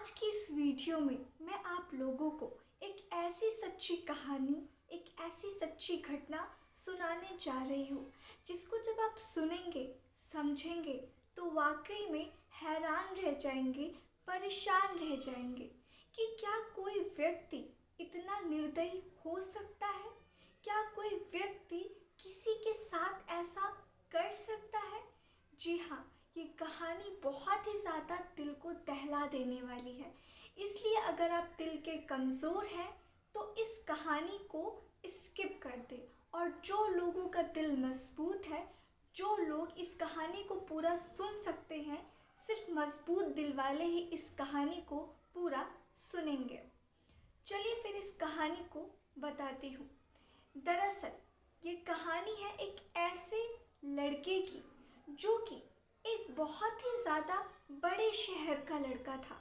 आज की इस वीडियो में मैं आप लोगों को एक ऐसी सच्ची कहानी, एक ऐसी सच्ची घटना सुनाने जा रही हूँ जिसको जब आप सुनेंगे, समझेंगे तो वाकई में हैरान रह जाएंगे, परेशान रह जाएंगे कि क्या कोई व्यक्ति इतना निर्दयी हो सकता है? क्या कोई व्यक्ति किसी के साथ ऐसा कर सकता है? जी हाँ, ये कहानी बहुत ही ज़्यादा दिल को दहला देने वाली है। इसलिए अगर आप दिल के कमज़ोर हैं तो इस कहानी को स्किप कर दें। और जो लोगों का दिल मजबूत है, जो लोग इस कहानी को पूरा सुन सकते हैं, सिर्फ मजबूत दिल वाले ही इस कहानी को पूरा सुनेंगे। चलिए फिर इस कहानी को बताती हूँ। दरअसल ये कहानी है एक ऐसे लड़के की जो कि एक बहुत ही ज़्यादा बड़े शहर का लड़का था,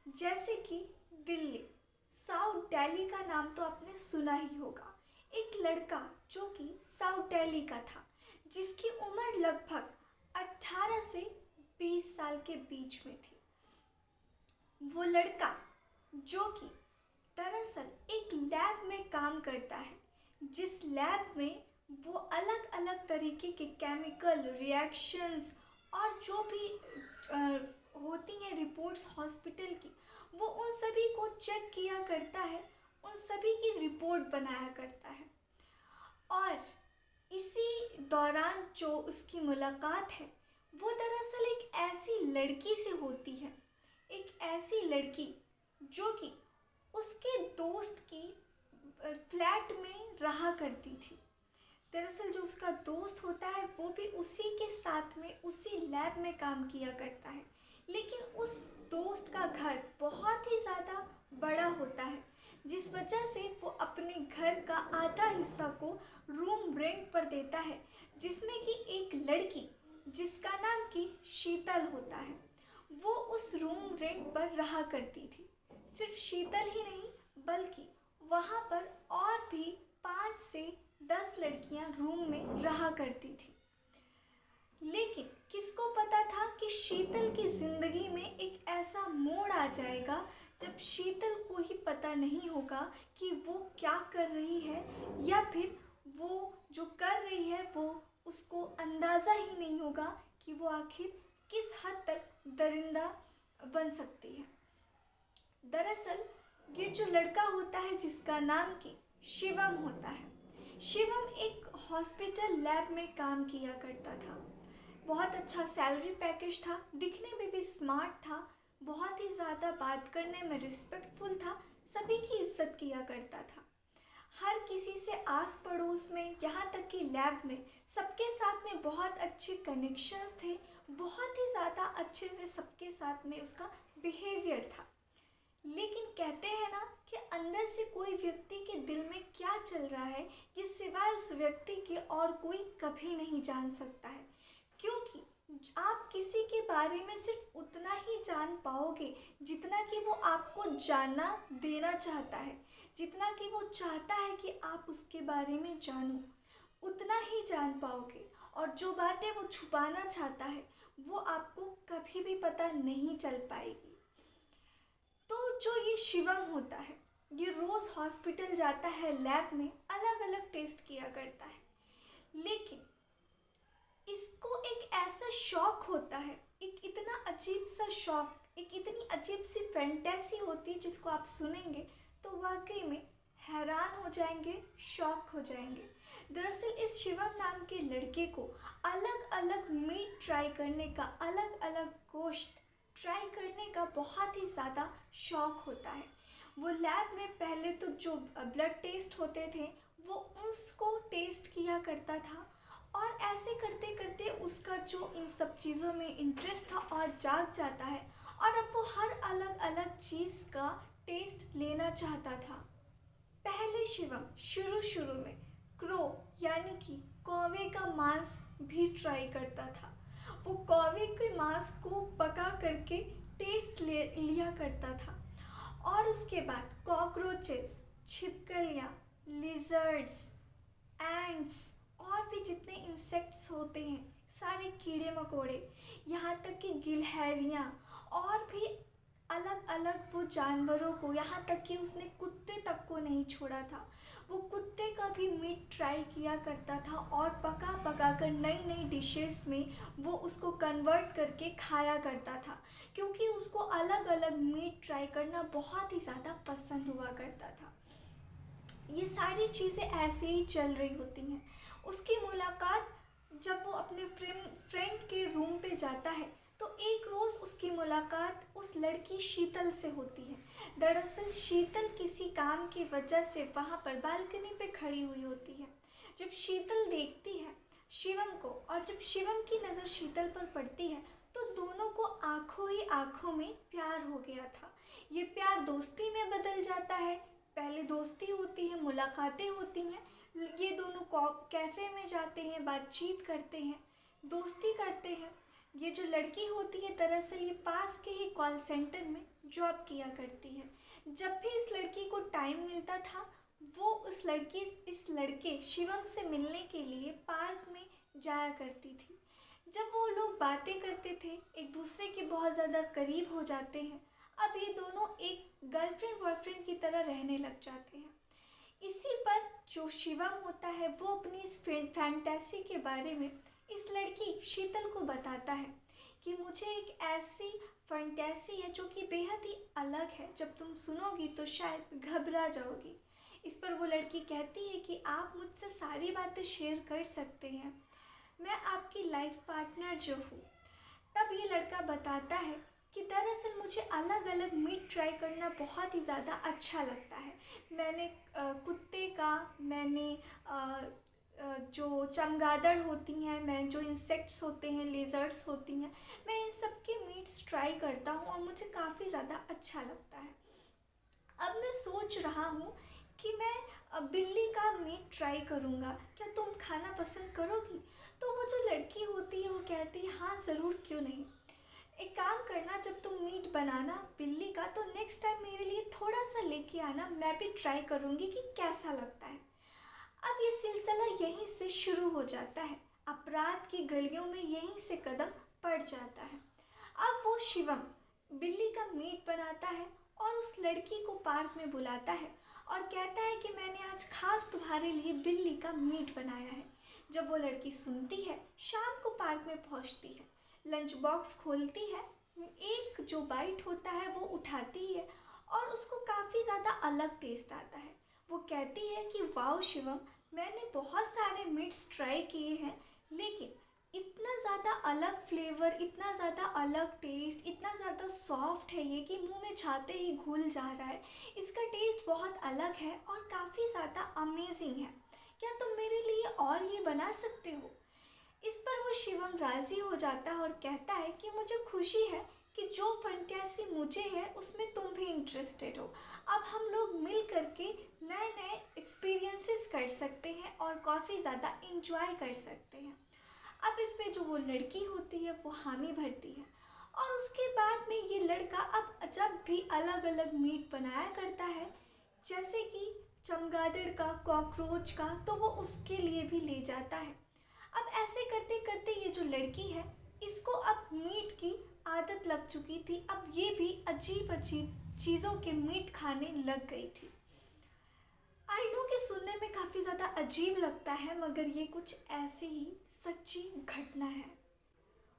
जैसे कि दिल्ली, साउथ दिल्ली का नाम तो आपने सुना ही होगा। एक लड़का जो कि साउथ दिल्ली का था, जिसकी उम्र लगभग 18 से 20 साल के बीच में थी। वो लड़का जो कि दरअसल एक लैब में काम करता है, जिस लैब में वो अलग अलग तरीके के केमिकल रिएक्शंस और जो भी होती हैं रिपोर्ट्स हॉस्पिटल की, वो उन सभी को चेक किया करता है, उन सभी की रिपोर्ट बनाया करता है। और इसी दौरान जो उसकी मुलाकात है वो दरअसल एक ऐसी लड़की से होती है, एक ऐसी लड़की जो कि उसके दोस्त की फ्लैट में रहा करती थी। दरअसल जो उसका दोस्त होता है वो भी उसी के साथ में उसी लैब में काम किया करता है, लेकिन उस दोस्त का घर बहुत ही ज़्यादा बड़ा होता है, जिस वजह से वो अपने घर का आधा हिस्सा को रूम रेंट पर देता है, जिसमें कि एक लड़की जिसका नाम कि शीतल होता है, वो उस रूम रेंट पर रहा करती थी। सिर्फ शीतल ही नहीं बल्कि वहाँ पर और भी 5 से 10 लड़कियां रूम में रहा करती थी। लेकिन किसको पता था कि शीतल की ज़िंदगी में एक ऐसा मोड़ आ जाएगा जब शीतल को ही पता नहीं होगा कि वो क्या कर रही है, या फिर वो जो कर रही है वो उसको अंदाज़ा ही नहीं होगा कि वो आखिर किस हद तक दरिंदा बन सकती है। दरअसल ये जो लड़का होता है जिसका नाम कि शिवम होता है, शिवम एक हॉस्पिटल लैब में काम किया करता था। बहुत अच्छा सैलरी पैकेज था, दिखने में भी स्मार्ट था, बहुत ही ज़्यादा बात करने में रिस्पेक्टफुल था, सभी की इज्जत किया करता था। हर किसी से आस पड़ोस में, यहाँ तक कि लैब में सबके साथ में बहुत अच्छे कनेक्शंस थे, बहुत ही ज़्यादा अच्छे से सबके साथ में उसका बिहेवियर था। लेकिन कहते हैं ना कि अंदर से कोई व्यक्ति के दिल में क्या चल रहा है ये सिवाय उस व्यक्ति के और कोई कभी नहीं जान सकता है, क्योंकि आप किसी के बारे में सिर्फ उतना ही जान पाओगे जितना कि वो आपको जानना देना चाहता है, जितना कि वो चाहता है कि आप उसके बारे में जानो, उतना ही जान पाओगे। और जो बातें वो छुपाना चाहता है वो आपको कभी भी पता नहीं चल पाएगी। तो जो ये शिवम होता है, ये रोज़ हॉस्पिटल जाता है, लैब में अलग अलग टेस्ट किया करता है, लेकिन इसको एक ऐसा शौक होता है, एक इतना अजीब सा शौक, एक इतनी अजीब सी फैंटेसी होती है जिसको आप सुनेंगे तो वाकई में हैरान हो जाएंगे, शॉक हो जाएंगे। दरअसल इस शिवम नाम के लड़के को अलग अलग मीट ट्राई करने का, अलग अलग गोश्त ट्राई करने का बहुत ही ज़्यादा शौक़ होता है। वो लैब में पहले तो जो ब्लड टेस्ट होते थे वो उसको टेस्ट किया करता था, और ऐसे करते करते उसका जो इन सब चीज़ों में इंटरेस्ट था और जाग जाता है, और अब वो हर अलग अलग चीज़ का टेस्ट लेना चाहता था। पहले शिवम शुरू में क्रो यानी कि कौवे का मांस भी ट्राई करता था। वो कौवे के मांस को पका करके टेस्ट लिया करता था, और उसके बाद कॉकरोचेस, छिपकलियाँ, लिजर्ड्स, एंड्स और भी जितने इंसेक्ट्स होते हैं, सारे कीड़े मकोड़े, यहाँ तक कि गिलहरियाँ और भी अलग अलग वो जानवरों को, यहाँ तक कि उसने कुत्ते तक को नहीं छोड़ा था। वो कुत्ते का भी मीट ट्राई किया करता था और पका पका कर नई नई डिशेस में वो उसको कन्वर्ट करके खाया करता था, क्योंकि उसको अलग अलग मीट ट्राई करना बहुत ही ज़्यादा पसंद हुआ करता था। ये सारी चीज़ें ऐसे ही चल रही होती हैं। उसकी मुलाकात जब वो अपने फ्रेंड के रूम पे जाता है तो एक रोज़ उसकी मुलाकात उस लड़की शीतल से होती है। दरअसल शीतल किसी काम की वजह से वहाँ पर बालकनी पे खड़ी हुई होती है। जब शीतल देखती है शिवम को और जब शिवम की नज़र शीतल पर पड़ती है तो दोनों को आंखों ही आंखों में प्यार हो गया था। ये प्यार दोस्ती में बदल जाता है। पहले दोस्ती होती है, मुलाकातें होती हैं, ये दोनों कैफ़े में जाते हैं, बातचीत करते हैं, दोस्ती करते हैं। ये जो लड़की होती है दरअसल ये पास के ही कॉल सेंटर में जॉब किया करती है। जब भी इस लड़की को टाइम मिलता था वो इस लड़के शिवम से मिलने के लिए पार्क में जाया करती थी। जब वो लोग बातें करते थे, एक दूसरे के बहुत ज़्यादा करीब हो जाते हैं। अब ये दोनों एक गर्लफ्रेंड बॉयफ्रेंड की तरह रहने लग जाते हैं। इसी पर जो शिवम होता है वो अपनी इस फैंटेसी के बारे में इस लड़की शीतल को बताता है कि मुझे एक ऐसी फैंटेसी है जो कि बेहद ही अलग है, जब तुम सुनोगी तो शायद घबरा जाओगी। इस पर वो लड़की कहती है कि आप मुझसे सारी बातें शेयर कर सकते हैं, मैं आपकी लाइफ पार्टनर जो हूँ। तब ये लड़का बताता है कि दरअसल मुझे अलग अलग मीट ट्राई करना बहुत ही ज़्यादा अच्छा लगता है। मैंने कुत्ते का, मैंने जो चमगादड़ होती हैं, मैं जो इंसेक्ट्स होते हैं, लेज़र्ड्स होती हैं, मैं इन सब के मीट्स ट्राई करता हूँ और मुझे काफ़ी ज़्यादा अच्छा लगता है। अब मैं सोच रहा हूँ कि मैं बिल्ली का मीट ट्राई करूँगा, क्या तुम खाना पसंद करोगी? तो वो जो लड़की होती है वो कहती है हाँ ज़रूर, क्यों नहीं। एक काम करना, जब तुम मीट बनाना बिल्ली का तो नेक्स्ट टाइम मेरे लिए थोड़ा सा लेके आना, मैं भी ट्राई करूँगी कि कैसा लगता है। अब ये सिलसिला यहीं से शुरू हो जाता है। अपराध की गलियों में यहीं से कदम पड़ जाता है। अब वो शिवम बिल्ली का मीट बनाता है और उस लड़की को पार्क में बुलाता है और कहता है कि मैंने आज खास तुम्हारे लिए बिल्ली का मीट बनाया है। जब वो लड़की सुनती है, शाम को पार्क में पहुंचती है, लंच बॉक्स खोलती है, एक जो बाइट होता है वो उठाती है और उसको काफ़ी ज़्यादा अलग टेस्ट आता है। वो कहती है कि वाओ शिवम, मैंने बहुत सारे मीट्स ट्राई किए हैं लेकिन इतना ज़्यादा अलग फ्लेवर, इतना ज़्यादा अलग टेस्ट, इतना ज़्यादा सॉफ्ट है ये कि मुंह में जाते ही घुल जा रहा है। इसका टेस्ट बहुत अलग है और काफ़ी ज़्यादा अमेजिंग है। क्या तुम मेरे लिए और ये बना सकते हो? इस पर वो शिवम राज़ी हो जाता है और कहता है कि मुझे खुशी है कि जो फंटेसी मुझे है उसमें तुम भी इंटरेस्टेड हो। अब हम लोग मिल करके नए नए एक्सपीरियंसेस कर सकते हैं और काफ़ी ज़्यादा इंजॉय कर सकते हैं। अब इस पे जो वो लड़की होती है वो हामी भरती है और उसके बाद में ये लड़का अब जब भी अलग अलग मीट बनाया करता है, जैसे कि चमगादड़ का, कॉकरोच का, तो वो उसके लिए भी ले जाता है। अब ऐसे करते करते ये जो लड़की है इसको अब मीट की आदत लग चुकी थी। अब ये भी अजीब अजीब चीज़ों के मीट खाने लग गई थी। आई नो कि सुनने में काफ़ी ज़्यादा अजीब लगता है, मगर ये कुछ ऐसी ही सच्ची घटना है।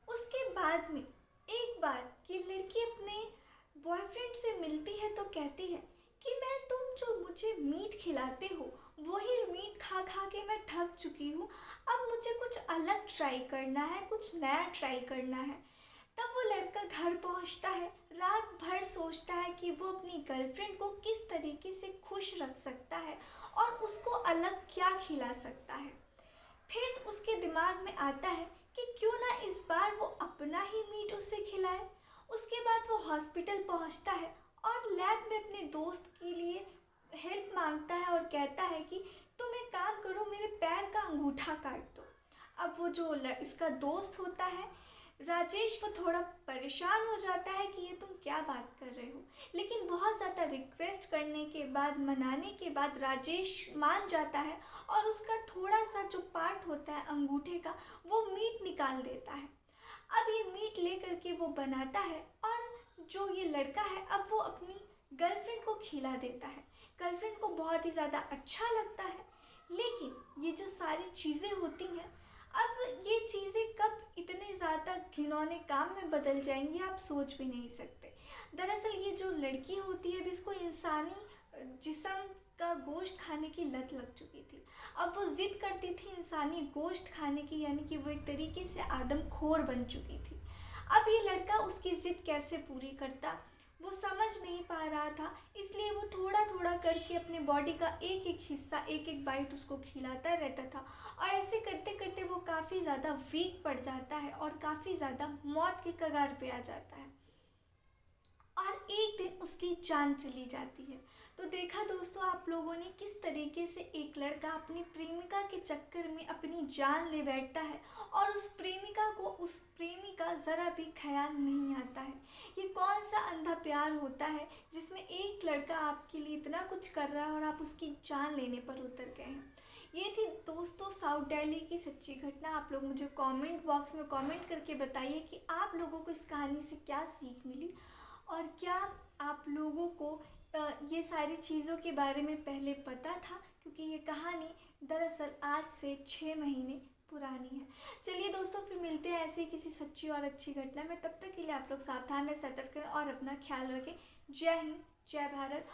उसके बाद में एक बार ये लड़की अपने बॉयफ्रेंड से मिलती है तो कहती है कि मैं, तुम जो मुझे मीट खिलाते हो वही मीट खा खा के मैं थक चुकी हूँ, अब मुझे कुछ अलग ट्राई करना है, कुछ नया ट्राई करना है। तब वो लड़का घर पहुंचता है, रात भर सोचता है कि वो अपनी गर्लफ्रेंड को किस तरीके से खुश रख सकता है और उसको अलग क्या खिला सकता है। फिर उसके दिमाग में आता है कि क्यों ना इस बार वो अपना ही मीट उसे खिलाए। उसके बाद वो हॉस्पिटल पहुंचता है और लैब में अपने दोस्त के लिए हेल्प मांगता है और कहता है कि तुम एक काम करो, मेरे पैर का अंगूठा काट दो। अब वो जो इसका दोस्त होता है राजेश, वो थोड़ा परेशान हो जाता है कि ये तुम क्या बात कर रहे हो, लेकिन बहुत ज़्यादा रिक्वेस्ट करने के बाद, मनाने के बाद राजेश मान जाता है और उसका थोड़ा सा जो पार्ट होता है अंगूठे का वो मीट निकाल देता है। अब ये मीट ले करके वो बनाता है और जो ये लड़का है अब वो अपनी गर्लफ्रेंड को खिला देता है। गर्लफ्रेंड को बहुत ही ज़्यादा अच्छा लगता है, लेकिन ये जो सारी चीज़ें होती हैं, अब ये चीज़ें कब इतने ज़्यादा घिनौने काम में बदल जाएंगी आप सोच भी नहीं सकते। दरअसल ये जो लड़की होती है अब इसको इंसानी जिस्म का गोश्त खाने की लत लग चुकी थी। अब वो ज़िद करती थी इंसानी गोश्त खाने की, यानी कि वो एक तरीके से आदमखोर बन चुकी थी। अब ये लड़का उसकी ज़िद कैसे पूरी करता वो समझ नहीं पा रहा था, इसलिए वो थोड़ा थोड़ा करके अपने बॉडी का एक एक हिस्सा, एक एक बाइट उसको खिलाता रहता था। और ऐसे करते करते वो काफ़ी ज़्यादा वीक पड़ जाता है और काफ़ी ज़्यादा मौत के कगार पे आ जाता है और एक दिन उसकी जान चली जाती है। तो देखा दोस्तों आप लोगों ने किस तरीके से एक लड़का अपनी प्रेमिका के चक्कर में अपनी जान ले बैठता है और उस प्रेमिका को उस प्रेमी का ज़रा भी ख्याल नहीं आता है। ये कौन सा अंधा प्यार होता है जिसमें एक लड़का आपके लिए इतना कुछ कर रहा है और आप उसकी जान लेने पर उतर गए हैं। ये थी दोस्तों साउथ दिल्ली की सच्ची घटना। आप लोग मुझे कमेंट बॉक्स में कमेंट करके बताइए कि आप लोगों को इस कहानी से क्या सीख मिली और क्या आप लोगों को ये सारी चीज़ों के बारे में पहले पता था, क्योंकि ये कहानी दरअसल आज से 6 महीने पुरानी है। चलिए दोस्तों फिर मिलते हैं ऐसे ही किसी सच्ची और अच्छी घटना में। तब तक के लिए आप लोग सावधान रहें, सतर्क रहें और अपना ख्याल रखें। जय हिंद, जय भारत।